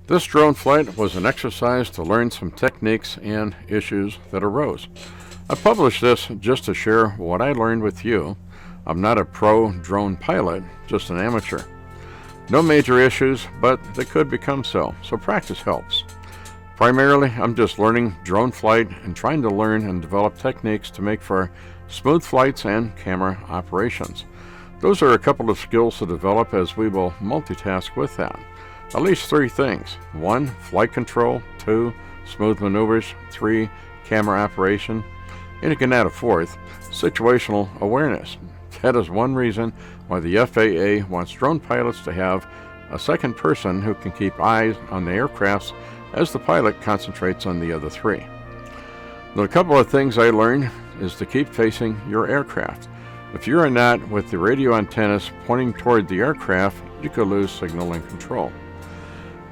This drone flight was an exercise to learn some techniques and issues that arose. I published this just to share what I learned with you. I'm not a pro drone pilot, just an amateur. No major issues, but they could become so practice helps. Primarily, I'm just learning drone flight and trying to learn and develop techniques to make for smooth flights and camera operations. Those are a couple of skills to develop as we will multitask with that. At least 3 things. 1, flight control. 2, smooth maneuvers. 3, camera operation. And you can add a 4th, situational awareness. That is one reason why the FAA wants drone pilots to have a second person who can keep eyes on the aircrafts as the pilot concentrates on the other 3. Now, a couple of things I learned is to keep facing your aircraft. If you are not with the radio antennas pointing toward the aircraft, you could lose signal and control.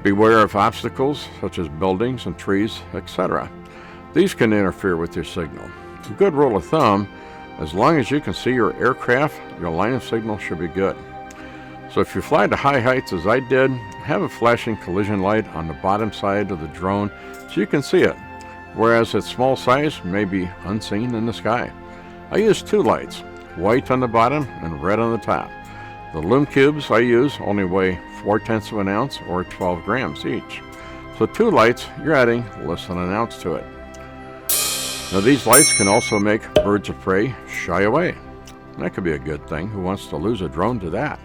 Beware of obstacles such as buildings and trees, etc. These can interfere with your signal. A good rule of thumb, as long as you can see your aircraft, your line of signal should be good. So if you fly to high heights as I did, have a flashing collision light on the bottom side of the drone so you can see it, whereas its small size may be unseen in the sky. I use 2 lights, white on the bottom and red on the top. The Lume cubes I use only weigh 4/10 of an ounce or 12 grams each. So 2 lights, you're adding less than an ounce to it. Now these lights can also make birds of prey shy away. That could be a good thing. Who wants to lose a drone to that?